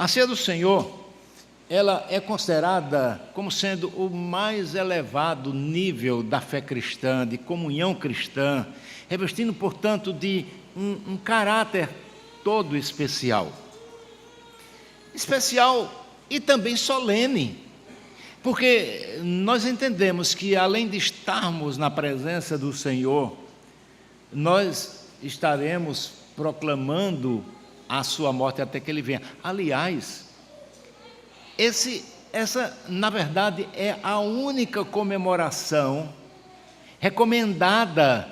A ceia do Senhor, ela é considerada como sendo o mais elevado nível da fé cristã, de comunhão cristã, revestindo, portanto, de um caráter todo especial. Especial e também solene, porque nós entendemos que, além de estarmos na presença do Senhor, nós estaremos proclamando a sua morte até que Ele venha. Aliás, essa, na verdade, é a única comemoração recomendada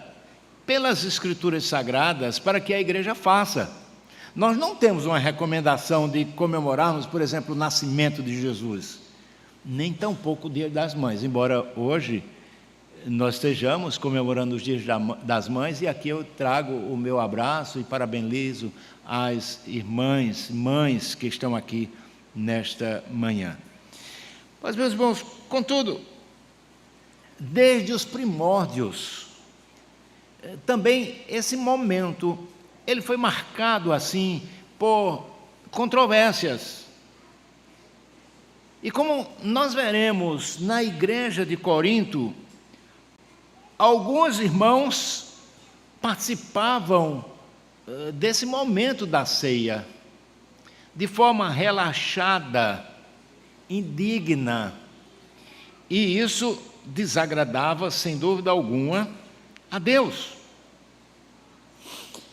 pelas Escrituras Sagradas para que a igreja faça. Nós não temos uma recomendação de comemorarmos, por exemplo, o nascimento de Jesus, nem tampouco o Dia das Mães, embora hoje nós estejamos comemorando os dias das mães, e aqui eu trago o meu abraço e parabenizo as mães que estão aqui nesta manhã. Mas, meus irmãos, contudo, desde os primórdios, também esse momento, ele foi marcado assim por controvérsias. E como nós veremos na igreja de Corinto, alguns irmãos participavam desse momento da ceia de forma relaxada, indigna, e isso desagradava, sem dúvida alguma, a Deus.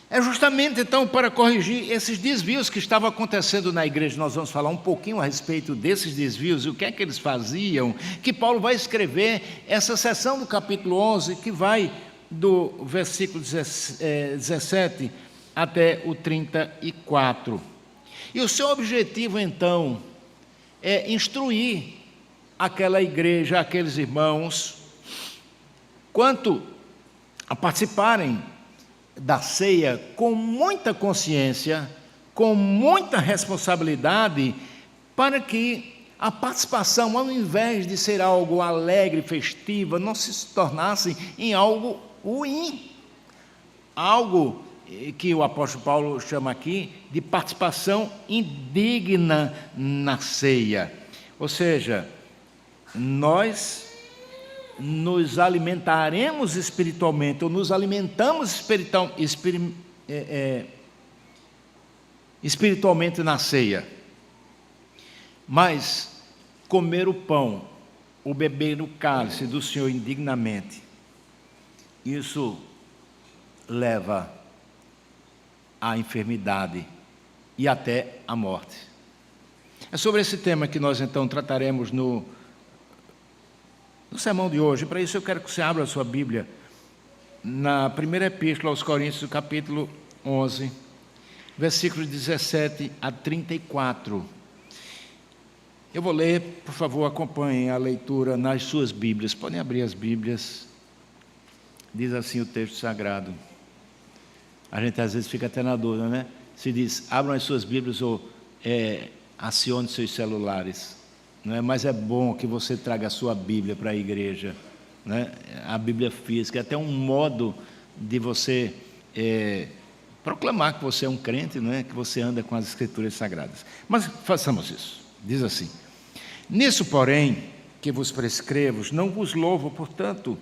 É justamente então para corrigir esses desvios que estavam acontecendo na igreja. Nós vamos falar um pouquinho a respeito desses desvios e o que é que eles faziam, que Paulo vai escrever essa seção do capítulo 11, que vai do versículo 17 até o 34. E o seu objetivo então é instruir aquela igreja, aqueles irmãos, quanto a participarem da ceia com muita consciência, com muita responsabilidade, para que a participação, ao invés de ser algo alegre, festiva, não se tornasse em algo ruim, algo que o apóstolo Paulo chama aqui de participação indigna na ceia. Ou seja, nós nos alimentaremos espiritualmente, ou nos alimentamos espiritualmente na ceia, mas comer o pão, ou beber o cálice do Senhor indignamente, isso leva à enfermidade e até à morte. É sobre esse tema que nós então trataremos no sermão de hoje. Para isso eu quero que você abra a sua Bíblia na primeira epístola aos Coríntios, capítulo 11, versículos 17 a 34. Eu vou ler, por favor, acompanhem a leitura nas suas Bíblias. Podem abrir as Bíblias. Diz assim o texto sagrado. A gente às vezes fica até na dúvida, né? Se diz, abram as suas Bíblias ou acione seus celulares. Não é? Mas é bom que você traga a sua Bíblia para a igreja, né? A Bíblia física é até um modo de você proclamar que você é um crente, não é? Que você anda com as Escrituras Sagradas. Mas façamos isso. Diz assim: nisso, porém, que vos prescrevo, não vos louvo, portanto,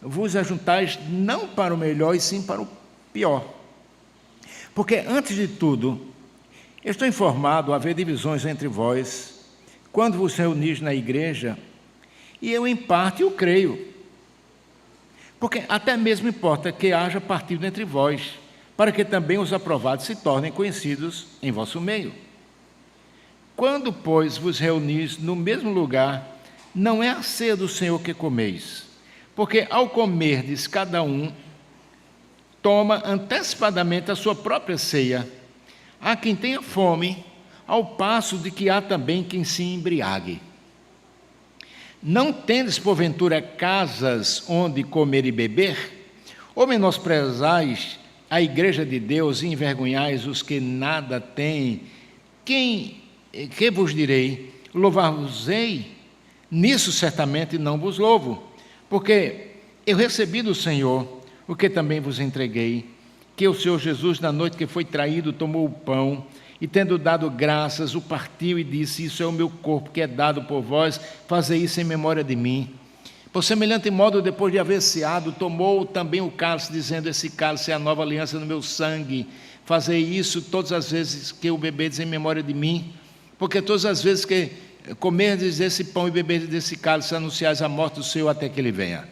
vos ajuntais não para o melhor, e sim para o pior. Porque, antes de tudo, estou informado a haver divisões entre vós, quando vos reunis na igreja, e eu em parte o creio. Porque até mesmo importa que haja partido entre vós, para que também os aprovados se tornem conhecidos em vosso meio. Quando, pois, vos reunis no mesmo lugar, não é a ceia do Senhor que comeis, porque ao comerdes cada um toma antecipadamente a sua própria ceia. Há quem tenha fome, ao passo de que há também quem se embriague. Não tendes, porventura, casas onde comer e beber? Ou menosprezais a igreja de Deus e envergonhais os que nada têm? Que vos direi? Louvar-vos-ei? Nisso certamente não vos louvo, porque eu recebi do Senhor o que também vos entreguei, que o Senhor Jesus, na noite que foi traído, tomou o pão e, tendo dado graças, o partiu e disse: isso é o meu corpo que é dado por vós, fazei isso em memória de mim. Por semelhante modo, depois de haver ceado, tomou também o cálice, dizendo: esse cálice é a nova aliança no meu sangue. Fazei isso todas as vezes que o beberdes em memória de mim, porque todas as vezes que comerdes esse pão e beberdes desse cálice, anunciais a morte do Senhor até que ele venha.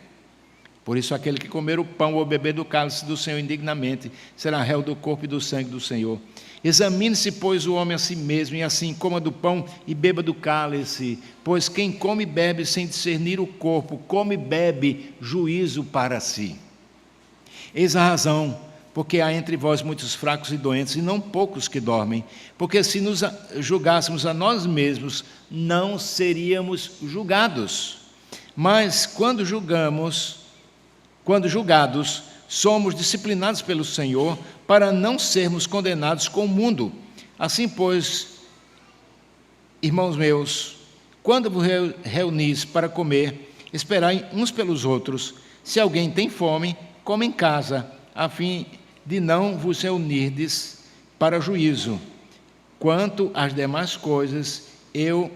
Por isso, aquele que comer o pão ou beber do cálice do Senhor indignamente será réu do corpo e do sangue do Senhor. Examine-se, pois, o homem a si mesmo, e assim coma do pão e beba do cálice. Pois quem come e bebe sem discernir o corpo, come e bebe juízo para si. Eis a razão, porque há entre vós muitos fracos e doentes, e não poucos que dormem. Porque se nos julgássemos a nós mesmos, não seríamos julgados. Mas quando julgados, somos disciplinados pelo Senhor, para não sermos condenados com o mundo. Assim, pois, irmãos meus, quando vos reunis para comer, esperai uns pelos outros. Se alguém tem fome, come em casa, a fim de não vos reunirdes para juízo. Quanto às demais coisas, eu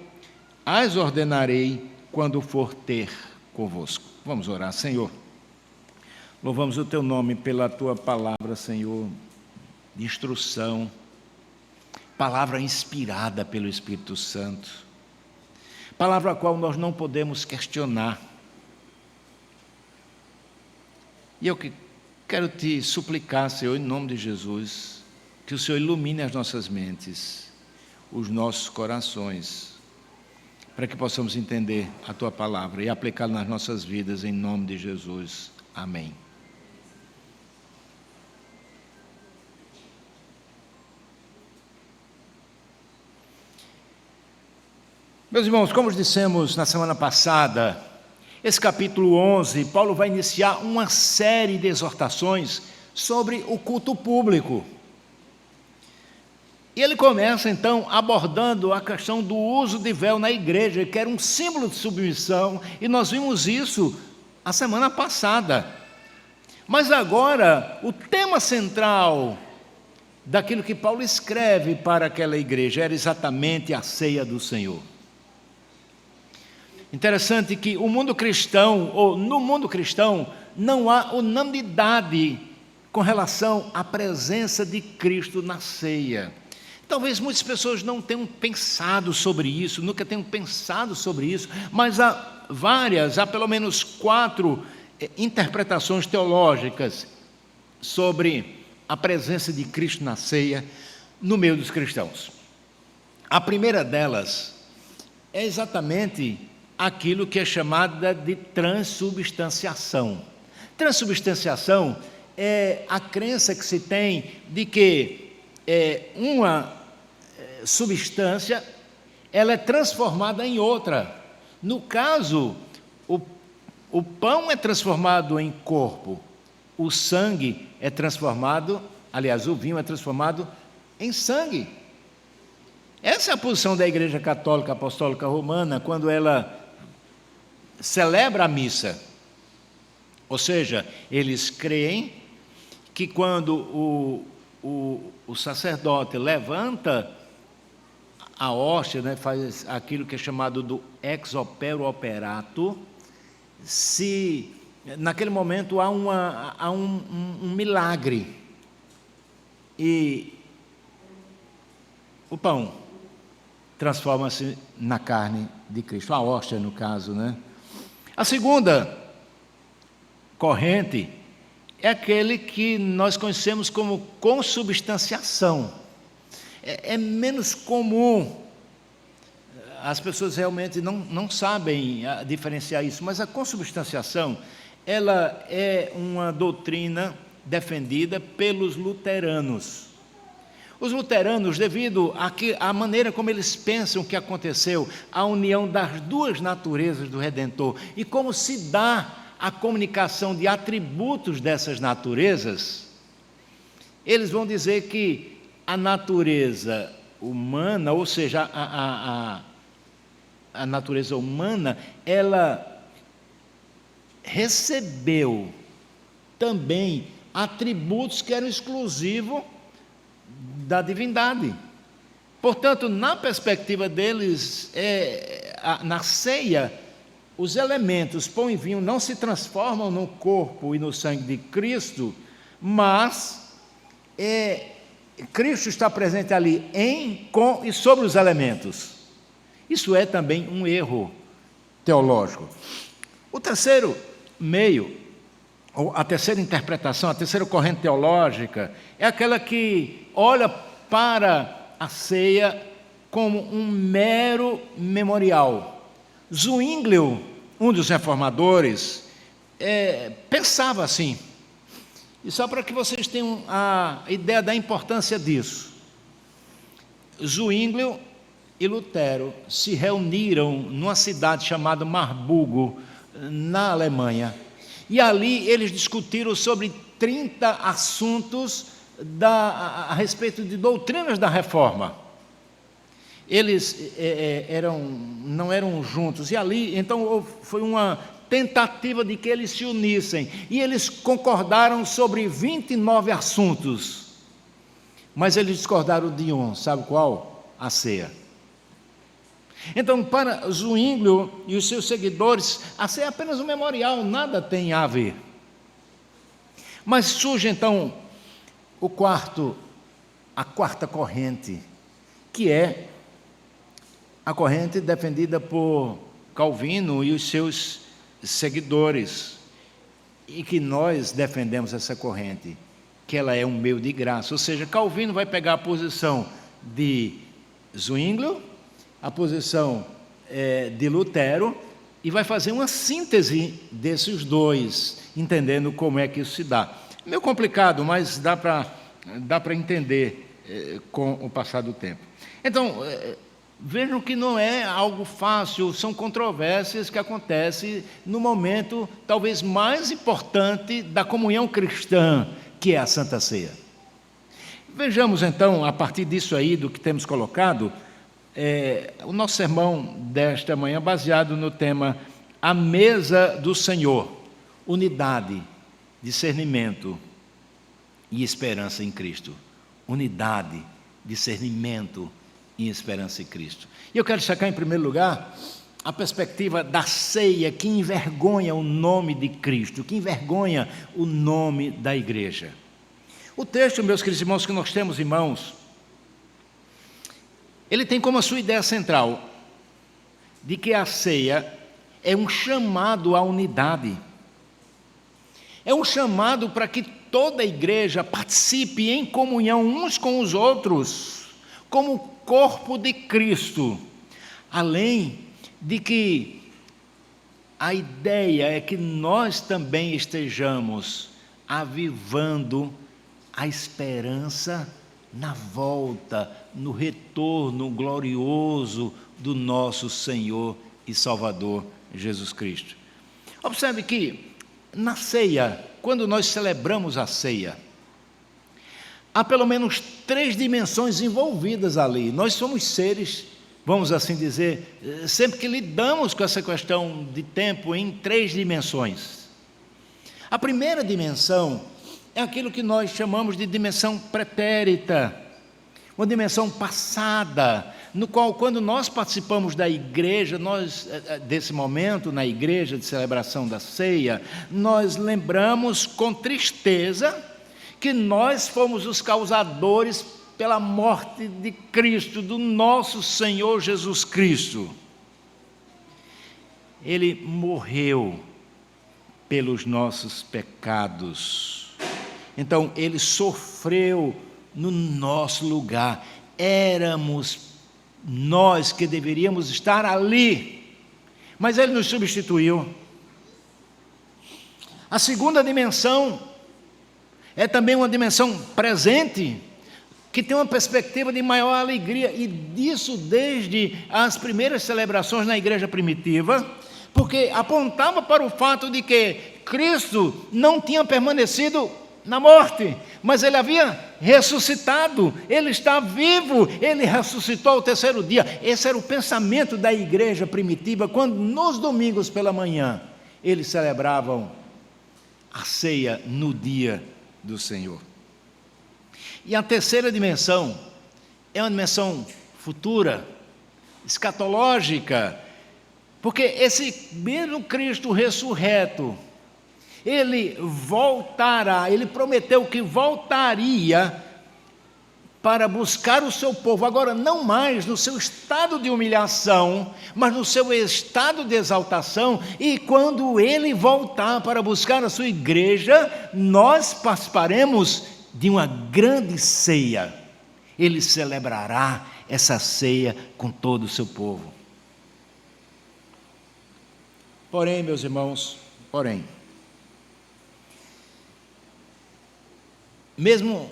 as ordenarei quando for ter convosco. Vamos orar. Senhor, louvamos o Teu nome pela Tua palavra, Senhor, de instrução, palavra inspirada pelo Espírito Santo, palavra a qual nós não podemos questionar. E eu quero Te suplicar, Senhor, em nome de Jesus, que o Senhor ilumine as nossas mentes, os nossos corações, para que possamos entender a Tua palavra e aplicá-la nas nossas vidas, em nome de Jesus. Amém. Meus irmãos, como dissemos na semana passada, esse capítulo 11, Paulo vai iniciar uma série de exortações sobre o culto público. E ele começa, então, abordando a questão do uso de véu na igreja, que era um símbolo de submissão, e nós vimos isso a semana passada. Mas agora, o tema central daquilo que Paulo escreve para aquela igreja era exatamente a ceia do Senhor. Interessante que o mundo cristão, ou no mundo cristão, não há unanimidade com relação à presença de Cristo na ceia. Talvez muitas pessoas não tenham pensado sobre isso, nunca tenham pensado sobre isso, mas há pelo menos 4 interpretações teológicas sobre a presença de Cristo na ceia no meio dos cristãos. A primeira delas é exatamente aquilo que é chamada de transubstanciação. Transubstanciação é a crença que se tem de que uma substância ela é transformada em outra. No caso, o pão é transformado em corpo, o sangue é transformado, aliás, o vinho é transformado em sangue. Essa é a posição da Igreja Católica Apostólica Romana quando ela celebra a missa. Ou seja, eles creem que quando o sacerdote levanta a hóstia, né, faz aquilo que é chamado do ex opero operato, se naquele momento há um milagre, e o pão transforma-se na carne de Cristo, a hóstia no caso, né? A segunda corrente é aquele que nós conhecemos como consubstanciação. É menos comum, as pessoas realmente não sabem diferenciar isso, mas a consubstanciação, ela é uma doutrina defendida pelos luteranos. Os luteranos, devido à maneira como eles pensam que aconteceu a união das duas naturezas do Redentor e como se dá a comunicação de atributos dessas naturezas, eles vão dizer que a natureza humana, ou seja, a natureza humana, ela recebeu também atributos que eram exclusivos da divindade. Portanto, na perspectiva deles, na ceia, os elementos pão e vinho não se transformam no corpo e no sangue de Cristo, mas Cristo está presente ali em, com e sobre os elementos. Isso é também um erro teológico. O terceiro meio, ou a terceira interpretação, a terceira corrente teológica, é aquela que olha para a ceia como um mero memorial. Zwinglio, um dos reformadores, pensava assim. E só para que vocês tenham a ideia da importância disso. Zwinglio e Lutero se reuniram numa cidade chamada Marburgo, na Alemanha. E ali eles discutiram sobre 30 assuntos a respeito de doutrinas da reforma. Eles não eram juntos. E ali, então, foi uma tentativa de que eles se unissem. E eles concordaram sobre 29 assuntos. Mas eles discordaram de um, sabe qual? A ceia. Então, para Zwinglio e os seus seguidores, a ceia é apenas um memorial, nada tem a ver. Mas surge, então, a quarta corrente, que é a corrente defendida por Calvino e os seus seguidores, e que nós defendemos essa corrente, que ela é um meio de graça. Ou seja, Calvino vai pegar a posição de Zwinglio, a posição de Lutero, e vai fazer uma síntese desses dois, entendendo como é que isso se dá. É meio complicado, mas dá para entender com o passar do tempo. Então, vejam que não é algo fácil, são controvérsias que acontecem no momento talvez mais importante da comunhão cristã, que é a Santa Ceia. Vejamos então, a partir disso aí, do que temos colocado, o nosso sermão desta manhã, baseado no tema A Mesa do Senhor, unidade, discernimento e esperança em Cristo. Unidade, discernimento e esperança em Cristo. E eu quero destacar, em primeiro lugar, a perspectiva da ceia que envergonha o nome de Cristo, que envergonha o nome da igreja. O texto, meus queridos irmãos, que nós temos em mãos, ele tem como a sua ideia central de que a ceia é um chamado à unidade. É um chamado para que toda a igreja participe em comunhão uns com os outros, como o corpo de Cristo. Além de que a ideia é que nós também estejamos avivando a esperança na volta, no retorno glorioso do nosso Senhor e Salvador Jesus Cristo. Observe que na ceia, quando nós celebramos a ceia, há pelo menos 3 dimensões envolvidas ali. Nós somos seres, vamos assim dizer, sempre que lidamos com essa questão de tempo em 3 dimensões. A primeira dimensão é aquilo que nós chamamos de dimensão pretérita, uma dimensão passada, no qual, quando nós participamos da igreja, desse momento, na igreja de celebração da ceia, nós lembramos com tristeza que nós fomos os causadores pela morte de Cristo, do nosso Senhor Jesus Cristo. Ele morreu pelos nossos pecados. Então, ele sofreu no nosso lugar. Éramos nós que deveríamos estar ali, mas ele nos substituiu. A segunda dimensão é também uma dimensão presente, que tem uma perspectiva de maior alegria, e disso desde as primeiras celebrações na igreja primitiva, porque apontava para o fato de que Cristo não tinha permanecido na morte, mas ele havia ressuscitado, ele está vivo, ele ressuscitou ao 3º dia. Esse era o pensamento da igreja primitiva, quando nos domingos pela manhã eles celebravam a ceia no dia do Senhor. E a terceira dimensão é uma dimensão futura, escatológica, porque esse mesmo Cristo ressurreto, ele voltará, ele prometeu que voltaria para buscar o seu povo, agora não mais no seu estado de humilhação, mas no seu estado de exaltação, e quando ele voltar para buscar a sua igreja, nós participaremos de uma grande ceia. Ele celebrará essa ceia com todo o seu povo. Porém, meus irmãos, mesmo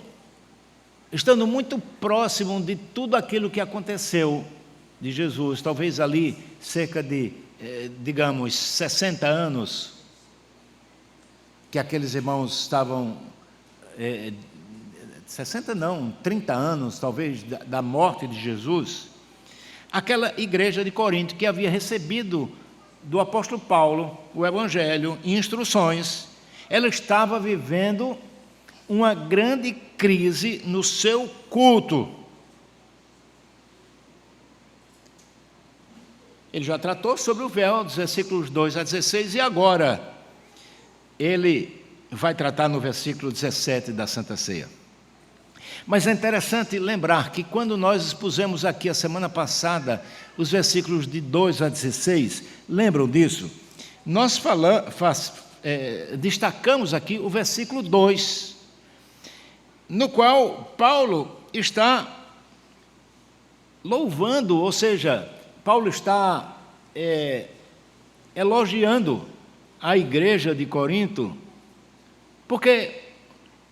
estando muito próximo de tudo aquilo que aconteceu de Jesus, talvez ali cerca de, digamos, 60 anos, que aqueles irmãos estavam, 60 não, 30 anos talvez, da morte de Jesus, aquela igreja de Corinto que havia recebido do apóstolo Paulo o Evangelho e instruções, ela estava vivendo uma grande crise no seu culto. Ele já tratou sobre o véu, dos versículos 2 a 16, e agora ele vai tratar no versículo 17 da Santa Ceia. Mas é interessante lembrar que quando nós expusemos aqui a semana passada os versículos de 2 a 16, lembram disso? Nós destacamos aqui o versículo 2, no qual Paulo está louvando, ou seja, Paulo está elogiando a igreja de Corinto, porque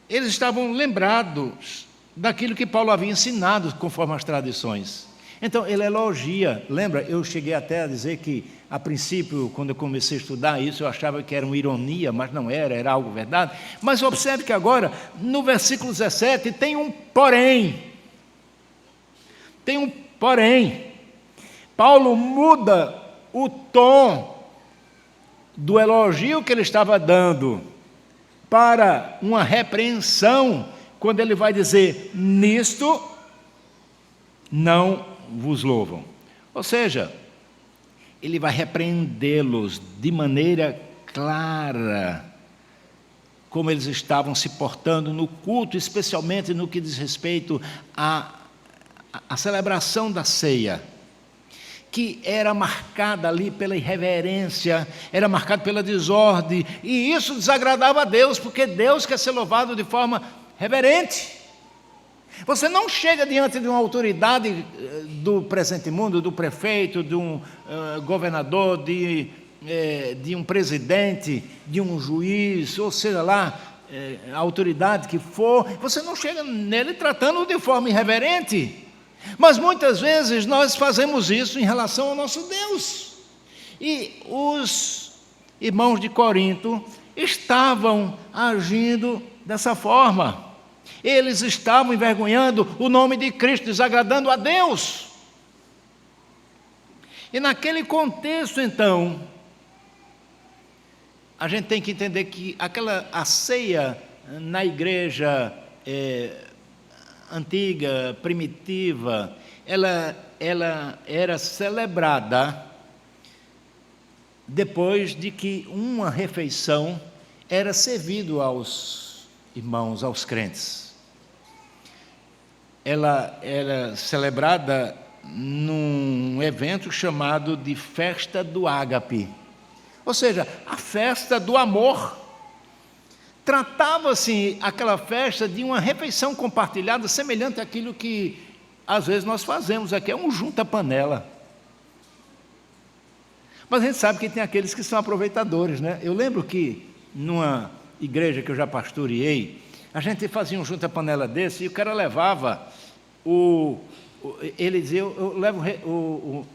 eles estavam lembrados daquilo que Paulo havia ensinado conforme as tradições. Então ele elogia, lembra, eu cheguei até a dizer que a princípio, quando eu comecei a estudar isso, eu achava que era uma ironia, mas não era, era algo verdade. Mas observe que agora, no versículo 17, tem um porém. Tem um porém. Paulo muda o tom do elogio que ele estava dando para uma repreensão, quando ele vai dizer, nisto não vos louvam. Ou seja, ele vai repreendê-los de maneira clara, como eles estavam se portando no culto, especialmente no que diz respeito à celebração da ceia, que era marcada ali pela irreverência, era marcada pela desordem, e isso desagradava a Deus, porque Deus quer ser louvado de forma reverente. Você não chega diante de uma autoridade do presente mundo, do prefeito, de um governador, de um presidente, de um juiz, ou seja lá, a autoridade que for, você não chega nele tratando-o de forma irreverente. Mas muitas vezes nós fazemos isso em relação ao nosso Deus. E os irmãos de Corinto estavam agindo dessa forma. Eles estavam envergonhando o nome de Cristo, desagradando a Deus. E naquele contexto, então, a gente tem que entender que a ceia na igreja antiga, primitiva, ela era celebrada depois de que uma refeição era servido aos irmãos, aos crentes. Ela era celebrada num evento chamado de Festa do Ágape, ou seja, a festa do amor. Tratava-se aquela festa de uma refeição compartilhada, semelhante àquilo que às vezes nós fazemos aqui, é um junta-panela. Mas a gente sabe que tem aqueles que são aproveitadores, né? Eu lembro que numa igreja que eu já pastoreei, a gente fazia um junta-panela desse e o cara levava ele dizia, eu levo,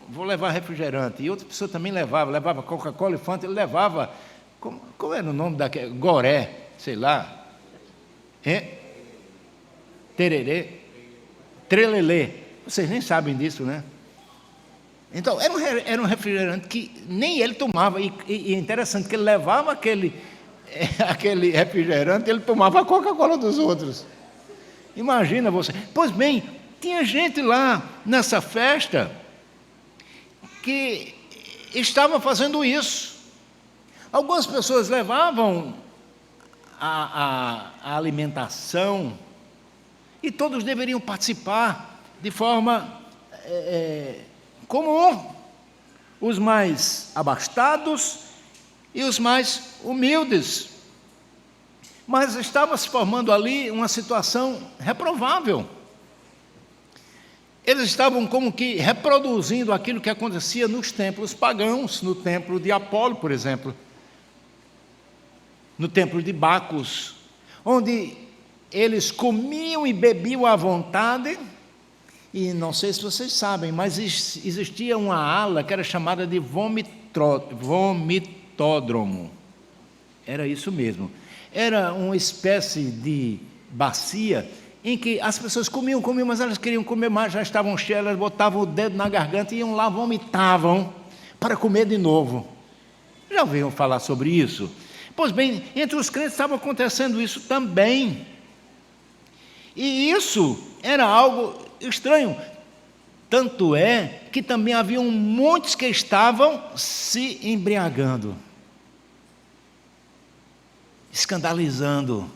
vou levar refrigerante, e outra pessoa também levava Coca-Cola e Fanta, ele levava, como era o nome daquele, Goré, sei lá, tererê, trelelê, vocês nem sabem disso, né? Então, era um refrigerante que nem ele tomava, e é interessante que ele levava aquele refrigerante, ele tomava a Coca-Cola dos outros. Imagina você. Pois bem, tinha gente lá nessa festa que estava fazendo isso. Algumas pessoas levavam a alimentação e todos deveriam participar de forma comum. Os mais abastados e os mais humildes. Mas estava se formando ali uma situação reprovável. Eles estavam como que reproduzindo aquilo que acontecia nos templos pagãos, no templo de Apolo, por exemplo, no templo de Bacos, onde eles comiam e bebiam à vontade, e não sei se vocês sabem, mas existia uma ala que era chamada de vomitódromo. Era isso mesmo. Era uma espécie de bacia em que as pessoas comiam, mas elas queriam comer mais, já estavam cheias, elas botavam o dedo na garganta e iam lá, vomitavam para comer de novo. Já ouviram falar sobre isso? Pois bem, entre os crentes estava acontecendo isso também. E isso era algo estranho. Tanto é que também haviam muitos que estavam se embriagando, escandalizando.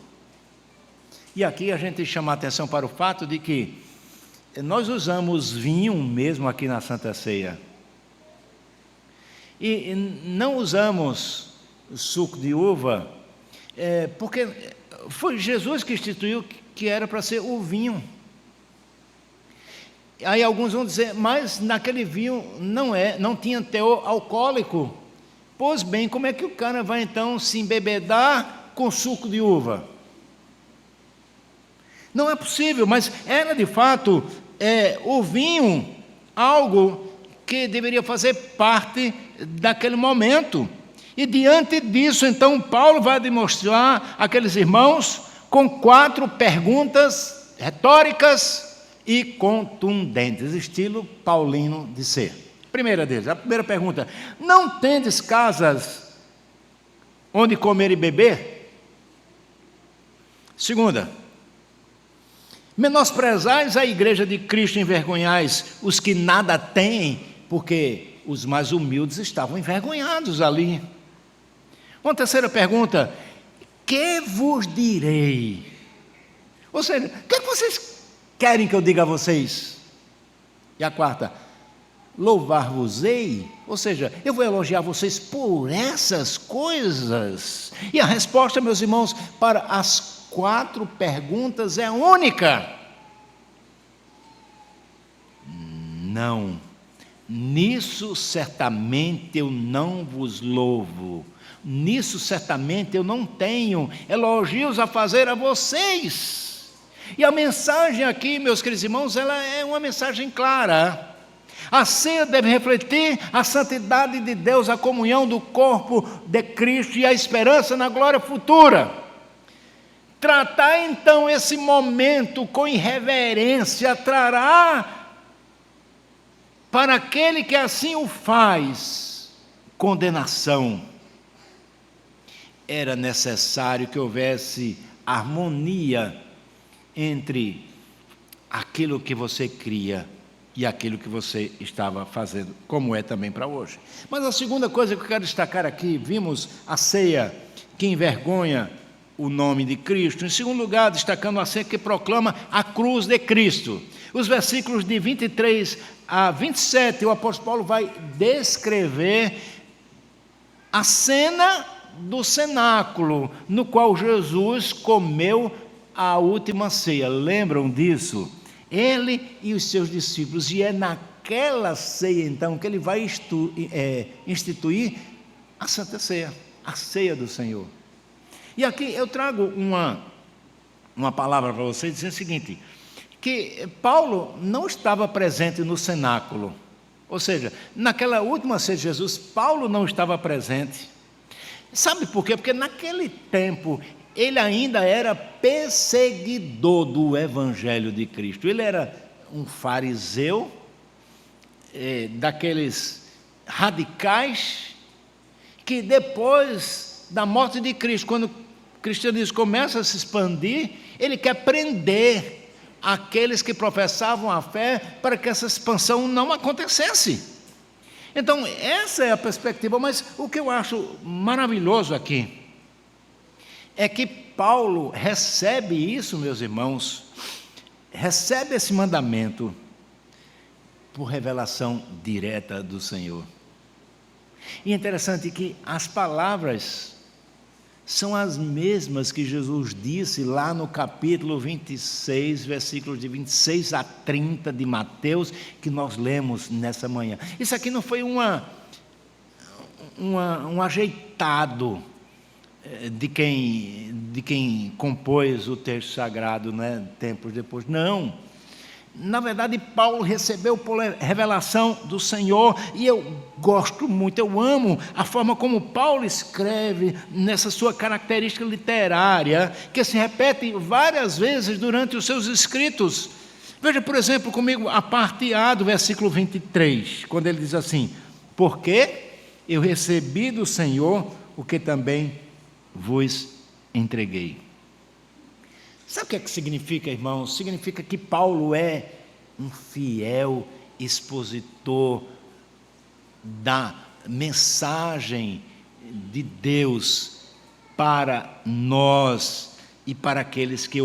E aqui a gente chama a atenção para o fato de que nós usamos vinho mesmo aqui na Santa Ceia. E não usamos suco de uva, porque foi Jesus que instituiu que era para ser o vinho. Aí alguns vão dizer, mas naquele vinho não tinha teor alcoólico. Pois bem, como é que o cara vai então se embebedar com suco de uva? Não é possível, mas era de fato o vinho algo que deveria fazer parte daquele momento. E diante disso, então, Paulo vai demonstrar àqueles irmãos com 4 perguntas retóricas e contundentes, estilo paulino de ser. Primeira deles, a primeira pergunta: não tendes casas onde comer e beber? Segunda: menosprezais a igreja de Cristo, envergonhais os que nada têm, porque os mais humildes estavam envergonhados ali. Uma terceira pergunta: que vos direi? Ou seja, o que vocês querem que eu diga a vocês? E a quarta: louvar-vos-ei? Ou seja, eu vou elogiar vocês por essas coisas? E a resposta, meus irmãos, para as 4 perguntas é única: não. Nisso certamente eu não vos louvo. Nisso certamente eu não tenho elogios a fazer a vocês. E a mensagem aqui, meus queridos irmãos, ela é uma mensagem clara. A ceia deve refletir a santidade de Deus, a comunhão do corpo de Cristo e a esperança na glória futura. Tratar então esse momento com irreverência trará para aquele que assim o faz condenação. Era necessário que houvesse harmonia entre aquilo que você cria e aquilo que você estava fazendo, como é também para hoje. Mas a segunda coisa que eu quero destacar aqui, vimos a ceia que envergonha o nome de Cristo. Em segundo lugar, destacando a ceia que proclama a cruz de Cristo. Os versículos de 23 a 27, o apóstolo Paulo vai descrever a cena do cenáculo, no qual Jesus comeu a última ceia. Lembram disso? Ele e os seus discípulos. E é naquela ceia, então, que ele vai instituir a Santa Ceia, a ceia do Senhor. E aqui eu trago uma palavra para vocês, dizendo o seguinte: que Paulo não estava presente no cenáculo. Ou seja, naquela última ceia de Jesus, Paulo não estava presente. Sabe por quê? Porque naquele tempo ele ainda era perseguidor do Evangelho de Cristo. Ele era um fariseu, daqueles radicais, que depois da morte de Cristo, quando o cristianismo começa a se expandir, ele quer prender aqueles que professavam a fé para que essa expansão não acontecesse. Então, essa é a perspectiva, mas o que eu acho maravilhoso aqui é que Paulo recebe isso, meus irmãos, recebe esse mandamento por revelação direta do Senhor. E é interessante que as palavras são as mesmas que Jesus disse lá no capítulo 26, versículos de 26 a 30 de Mateus, que nós lemos nessa manhã. Isso aqui não foi um ajeitado de quem compôs o texto sagrado, né, tempos depois. Não. Na verdade, Paulo recebeu por revelação do Senhor, e eu gosto muito, eu amo a forma como Paulo escreve nessa sua característica literária, que se repete várias vezes durante os seus escritos. Veja, por exemplo, comigo a parte A do versículo 23, quando ele diz assim: porque eu recebi do Senhor o que também vos entreguei. Sabe o que é que significa, irmãos? Significa que Paulo é um fiel expositor da mensagem de Deus para nós e para aqueles que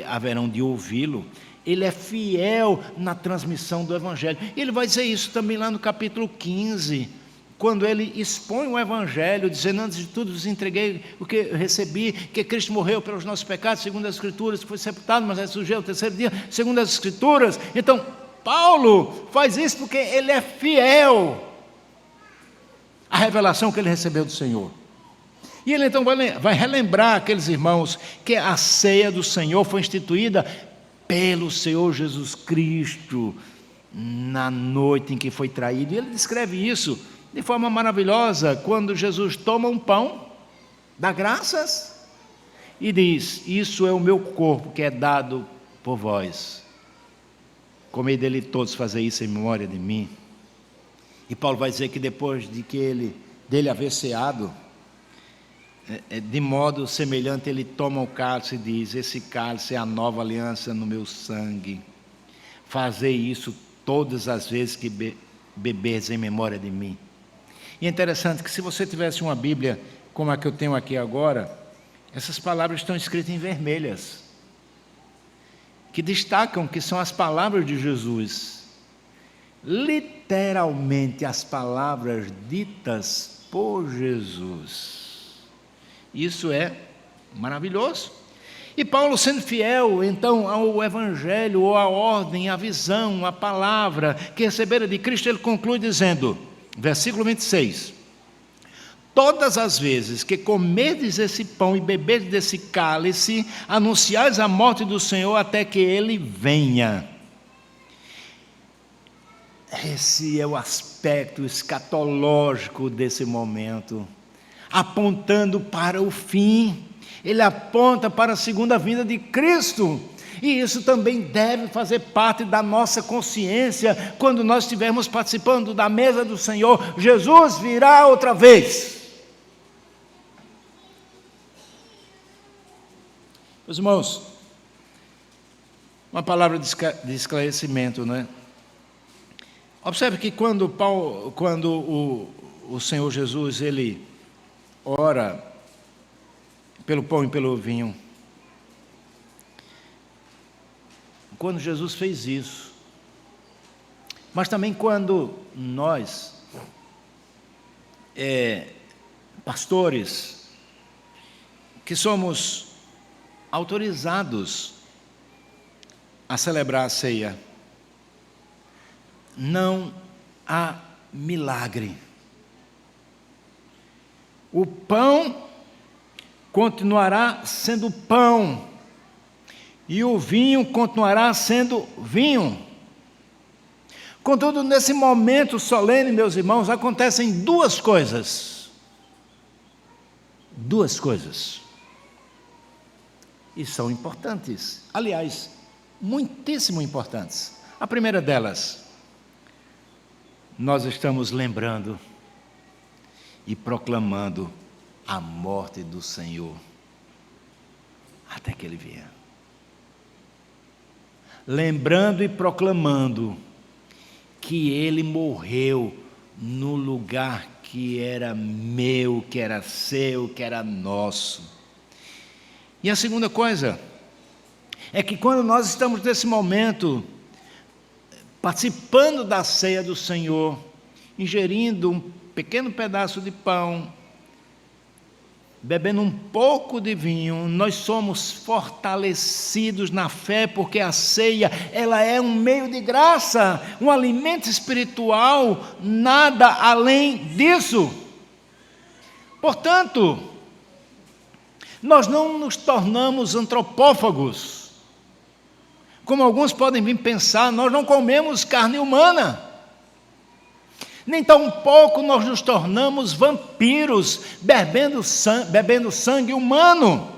haverão de ouvi-lo. Ele é fiel na transmissão do Evangelho. E ele vai dizer isso também lá no capítulo 15, quando ele expõe o Evangelho, dizendo: antes de tudo vos entreguei o que eu recebi, que Cristo morreu pelos nossos pecados, segundo as Escrituras, foi sepultado, mas ressurgiu ao terceiro dia, segundo as Escrituras. Então, Paulo faz isso porque ele é fiel à revelação que ele recebeu do Senhor. E ele então vai relembrar aqueles irmãos que a ceia do Senhor foi instituída pelo Senhor Jesus Cristo na noite em que foi traído. E ele descreve isso de forma maravilhosa, quando Jesus toma um pão, dá graças e diz: isso é o meu corpo que é dado por vós. Comei dele todos, fazer isso em memória de mim. E Paulo vai dizer que depois dele haver ceado, de modo semelhante, ele toma o cálice e diz: esse cálice é a nova aliança no meu sangue. Fazei isso todas as vezes que beberdes em memória de mim. E é interessante que, se você tivesse uma Bíblia como a que eu tenho aqui agora, essas palavras estão escritas em vermelhas, que destacam que são as palavras de Jesus, literalmente as palavras ditas por Jesus. Isso é maravilhoso. E Paulo, sendo fiel então ao Evangelho, ou à ordem, à visão, à palavra que recebera de Cristo, ele conclui dizendo, versículo 26: todas as vezes que comerdes esse pão e beberdes desse cálice, anunciais a morte do Senhor até que Ele venha. Esse é o aspecto escatológico desse momento, apontando para o fim. Ele aponta para a segunda vinda de Cristo. E isso também deve fazer parte da nossa consciência quando nós estivermos participando da mesa do Senhor. Jesus virá outra vez. Meus irmãos, uma palavra de esclarecimento, né? Observe que quando o Senhor Jesus, ele ora pelo pão e pelo vinho, quando Jesus fez isso, mas também quando nós, pastores, que somos autorizados a celebrar a ceia, não há milagre. O pão continuará sendo pão, e o vinho continuará sendo vinho. Contudo, nesse momento solene, meus irmãos, acontecem duas coisas. Duas coisas. E são importantes. Aliás, muitíssimo importantes. A primeira delas, nós estamos lembrando e proclamando a morte do Senhor, até que Ele venha. Lembrando e proclamando que Ele morreu no lugar que era meu, que era seu, que era nosso. E a segunda coisa é que quando nós estamos nesse momento, participando da ceia do Senhor, ingerindo um pequeno pedaço de pão, bebendo um pouco de vinho, nós somos fortalecidos na fé, porque a ceia, ela é um meio de graça, um alimento espiritual, nada além disso. Portanto, nós não nos tornamos antropófagos, como alguns podem vir pensar. Nós não comemos carne humana, nem tampouco nós nos tornamos vampiros, bebendo sangue humano.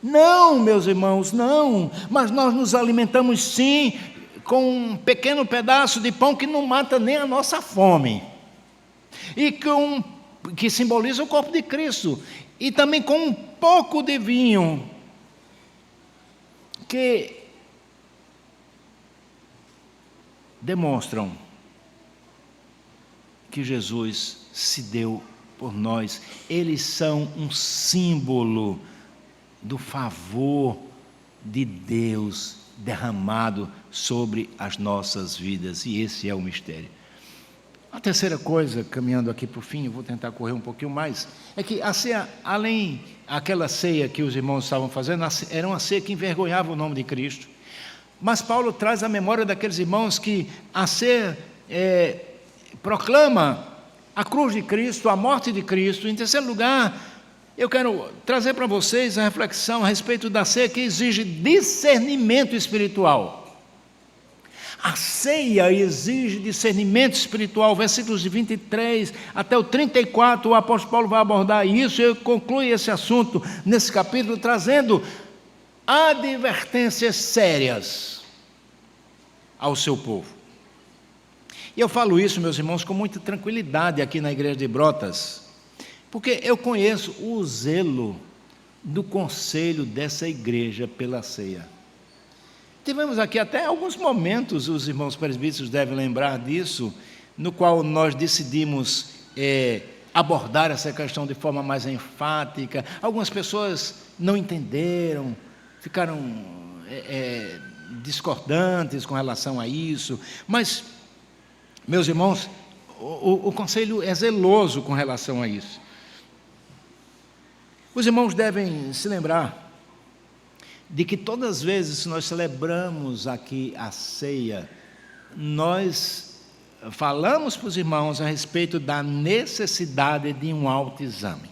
Não, meus irmãos, não. Mas nós nos alimentamos sim com um pequeno pedaço de pão que não mata nem a nossa fome, e que simboliza o corpo de Cristo, e também com um pouco de vinho, que demonstram que Jesus se deu por nós. Eles são um símbolo do favor de Deus derramado sobre as nossas vidas, e esse é o mistério. A terceira coisa, caminhando aqui para o fim, eu vou tentar correr um pouquinho mais, é que a ceia, além aquela ceia que os irmãos estavam fazendo, era uma ceia que envergonhava o nome de Cristo. Mas Paulo traz a memória daqueles irmãos que a ceia proclama a cruz de Cristo, a morte de Cristo. Em terceiro lugar, eu quero trazer para vocês a reflexão a respeito da ceia que exige discernimento espiritual. A ceia exige discernimento espiritual. Versículos de 23 até o 34, o apóstolo Paulo vai abordar isso, e eu concluo esse assunto nesse capítulo, trazendo advertências sérias ao seu povo. E eu falo isso, meus irmãos, com muita tranquilidade aqui na igreja de Brotas, porque eu conheço o zelo do conselho dessa igreja pela ceia. Tivemos aqui até alguns momentos, os irmãos presbíteros devem lembrar disso, no qual nós decidimos abordar essa questão de forma mais enfática. Algumas pessoas não entenderam, ficaram discordantes com relação a isso, mas, meus irmãos, o conselho é zeloso com relação a isso. Os irmãos devem se lembrar de que todas as vezes que nós celebramos aqui a ceia, nós falamos para os irmãos a respeito da necessidade de um autoexame.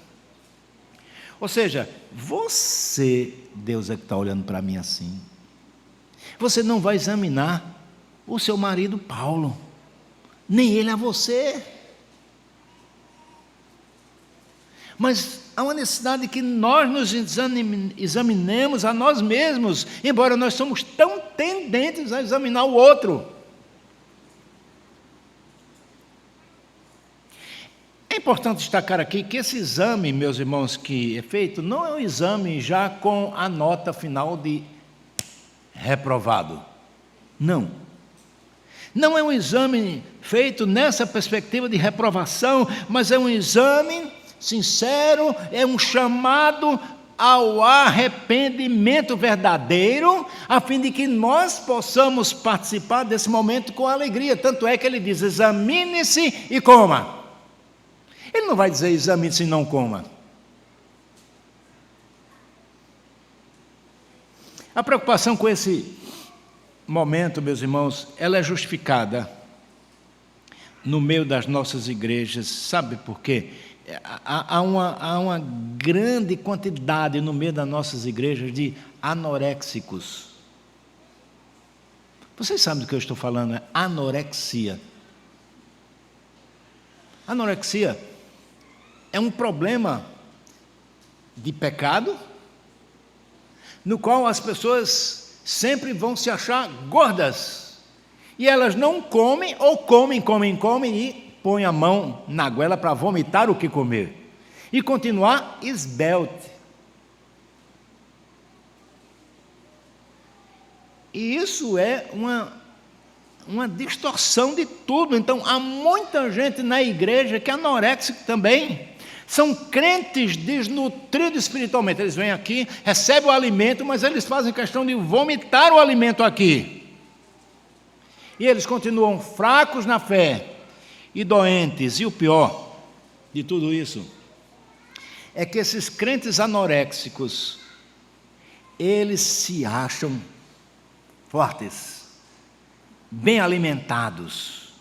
Ou seja, você, Deus é que está olhando para mim assim, você não vai examinar o seu marido Paulo, nem ele a você. Mas há uma necessidade que nós nos examinemos a nós mesmos, embora nós somos tão tendentes a examinar o outro. É importante destacar aqui que esse exame, meus irmãos, que é feito, não é um exame já com a nota final de reprovado. Não. Não é um exame feito nessa perspectiva de reprovação, mas é um exame sincero, é um chamado ao arrependimento verdadeiro, a fim de que nós possamos participar desse momento com alegria. Tanto é que ele diz: examine-se e coma. Ele não vai dizer examine-se e não coma. A preocupação com esse momento, meus irmãos, ela é justificada no meio das nossas igrejas. Sabe por quê? Há uma grande quantidade no meio das nossas igrejas de anoréxicos. Vocês sabem do que eu estou falando, é anorexia. Anorexia é um problema de pecado, no qual as pessoas sempre vão se achar gordas, e elas não comem, ou comem e põe a mão na goela para vomitar o que comer. e continuar esbelte. E isso é uma distorção de tudo. Então, há muita gente na igreja que é anoréxica também. São crentes desnutridos espiritualmente. Eles vêm aqui, recebem o alimento, mas eles fazem questão de vomitar o alimento aqui. E eles continuam fracos na fé e doentes. E o pior de tudo isso é que esses crentes anoréxicos, eles se acham fortes, bem alimentados.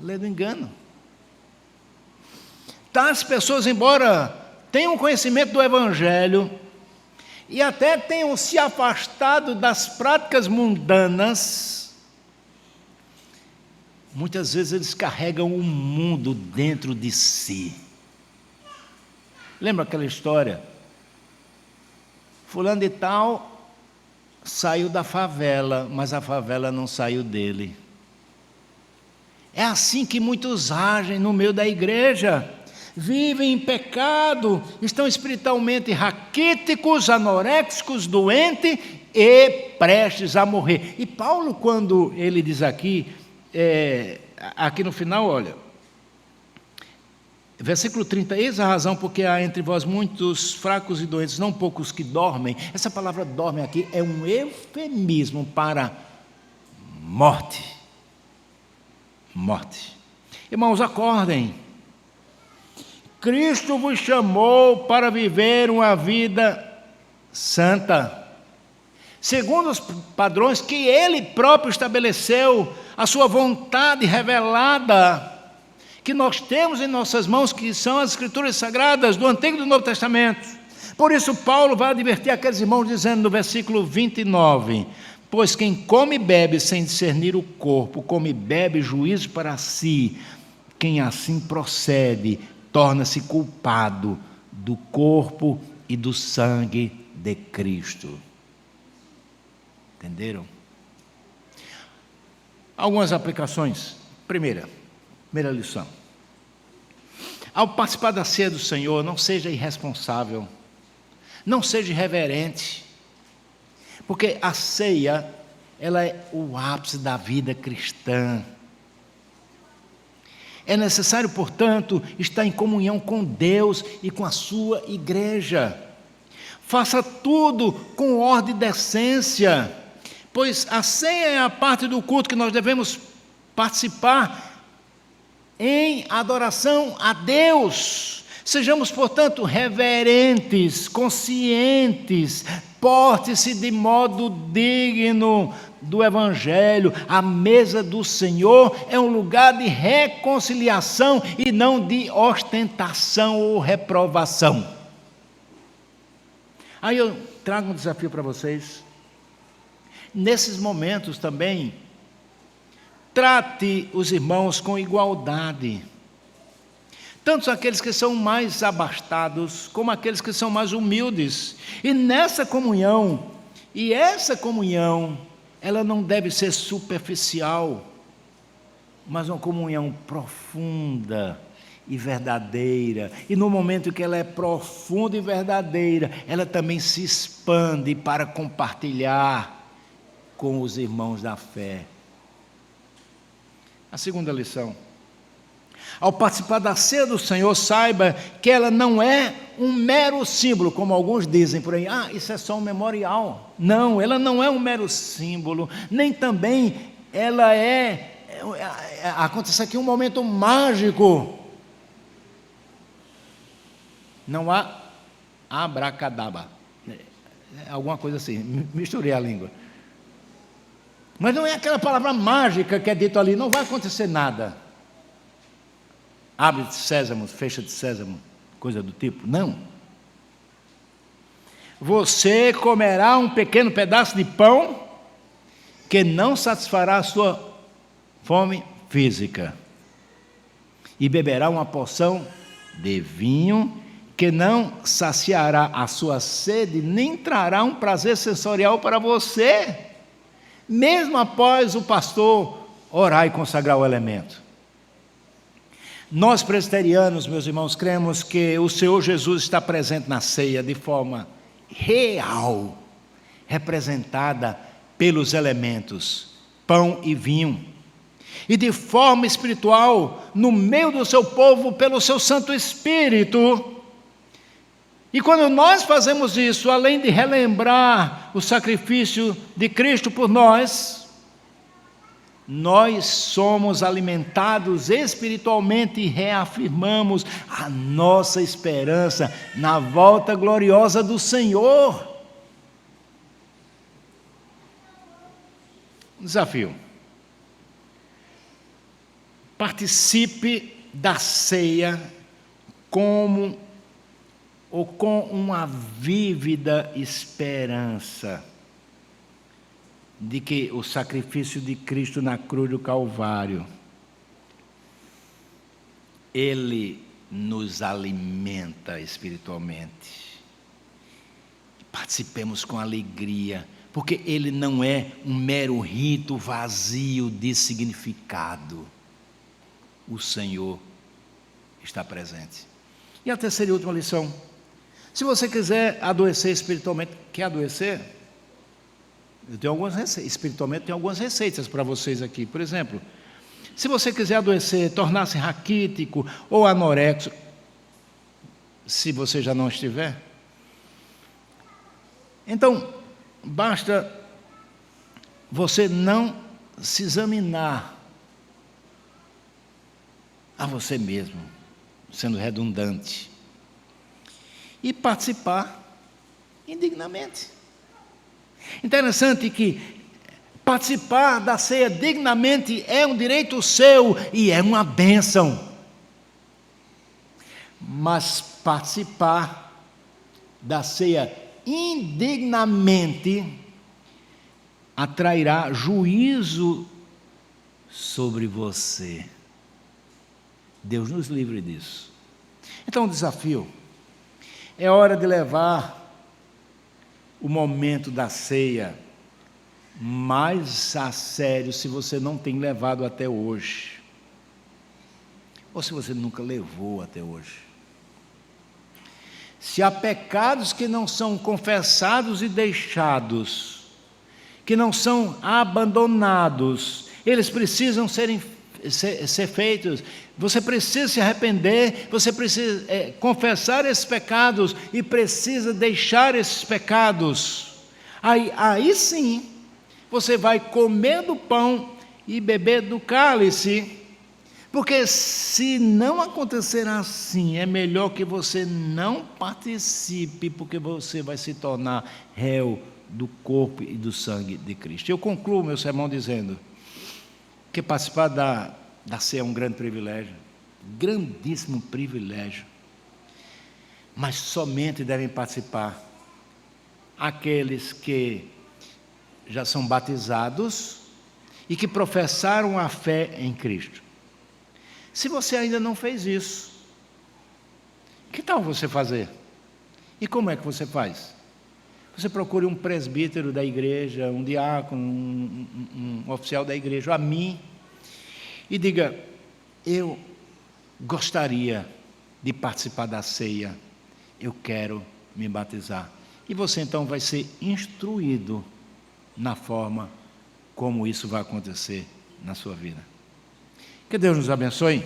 Lê do engano. Tais pessoas, embora tenham conhecimento do Evangelho e até tenham se afastado das práticas mundanas, muitas vezes eles carregam o mundo dentro de si. Lembra aquela história? Fulano de tal saiu da favela, mas a favela não saiu dele. É assim que muitos agem no meio da igreja. Vivem em pecado, estão espiritualmente raquíticos, anoréxicos, doentes e prestes a morrer. E Paulo, quando ele diz aqui no final, olha, versículo 30, eis a razão porque há entre vós muitos fracos e doentes, não poucos que dormem. Essa palavra dormem aqui é um eufemismo para morte. Morte. Irmãos, acordem. Cristo vos chamou para viver uma vida santa, segundo os padrões que Ele próprio estabeleceu, a sua vontade revelada, que nós temos em nossas mãos, que são as Escrituras Sagradas do Antigo e do Novo Testamento. Por isso Paulo vai advertir aqueles irmãos dizendo no versículo 29, pois quem come e bebe sem discernir o corpo, come e bebe juízo para si, quem assim procede, torna-se culpado do corpo e do sangue de Cristo. Entenderam? Algumas aplicações. Primeira lição. Ao participar da ceia do Senhor, não seja irresponsável, não seja irreverente, porque a ceia, ela é o ápice da vida cristã. É necessário, portanto, estar em comunhão com Deus e com a sua igreja. Faça tudo com ordem e decência, pois a ceia é a parte do culto que nós devemos participar em adoração a Deus. Sejamos, portanto, reverentes, conscientes, porte-se de modo digno do Evangelho. A mesa do Senhor é um lugar de reconciliação e não de ostentação ou reprovação. Aí eu trago um desafio para vocês. Nesses momentos também, trate os irmãos com igualdade. Tanto aqueles que são mais abastados, como aqueles que são mais humildes. E nessa comunhão, essa comunhão, ela não deve ser superficial, mas uma comunhão profunda e verdadeira. E no momento que ela é profunda e verdadeira, ela também se expande para compartilhar com os irmãos da fé. A segunda lição. Ao participar da ceia do Senhor, saiba que ela não é um mero símbolo, como alguns dizem por aí, isso é só um memorial. Não, ela não é um mero símbolo, nem também ela acontece aqui um momento mágico. Não há abracadabra, alguma coisa assim, misturei a língua. Mas não é aquela palavra mágica que é dito ali, não vai acontecer nada. Abre de sésamo, fecha de sésamo, coisa do tipo. Não. Você comerá um pequeno pedaço de pão que não satisfará a sua fome física. E beberá uma porção de vinho que não saciará a sua sede, nem trará um prazer sensorial para você, mesmo após o pastor orar e consagrar o elemento. Nós presbiterianos, meus irmãos, cremos que o Senhor Jesus está presente na ceia de forma real, representada pelos elementos, pão e vinho, e de forma espiritual, no meio do seu povo, pelo seu Santo Espírito. E quando nós fazemos isso, além de relembrar o sacrifício de Cristo por nós somos alimentados espiritualmente e reafirmamos a nossa esperança na volta gloriosa do Senhor. Desafio: participe da ceia com uma vívida esperança de que o sacrifício de Cristo na cruz do Calvário, Ele nos alimenta espiritualmente. Participemos com alegria, porque Ele não é um mero rito vazio de significado. O Senhor está presente. E a terceira e última lição: se você quiser adoecer espiritualmente, quer adoecer? Eu tenho algumas receitas, espiritualmente tem algumas receitas para vocês aqui. Por exemplo, se você quiser adoecer, tornar-se raquítico ou anoréxico, se você já não estiver, então basta você não se examinar a você mesmo, sendo redundante, e participar indignamente. Interessante que participar da ceia dignamente é um direito seu e é uma bênção. Mas participar da ceia indignamente atrairá juízo sobre você. Deus nos livre disso. Então o desafio é hora de levar o momento da ceia mais a sério, se você não tem levado até hoje, ou se você nunca levou até hoje. Se há pecados que não são confessados e deixados, que não são abandonados, eles precisam ser feitos. Você precisa se arrepender, você precisa confessar esses pecados e precisa deixar esses pecados. Aí sim, você vai comer do pão e beber do cálice, porque se não acontecer assim, é melhor que você não participe, porque você vai se tornar réu do corpo e do sangue de Cristo. Eu concluo meu sermão dizendo que participar da ceia é um grande privilégio, grandíssimo privilégio, mas somente devem participar aqueles que já são batizados e que professaram a fé em Cristo. Se você ainda não fez isso, que tal você fazer? E como é que você faz? Você procure um presbítero da igreja, um diácono, um oficial da igreja, a mim, e diga: eu gostaria de participar da ceia, eu quero me batizar. E você então vai ser instruído na forma como isso vai acontecer na sua vida. Que Deus nos abençoe.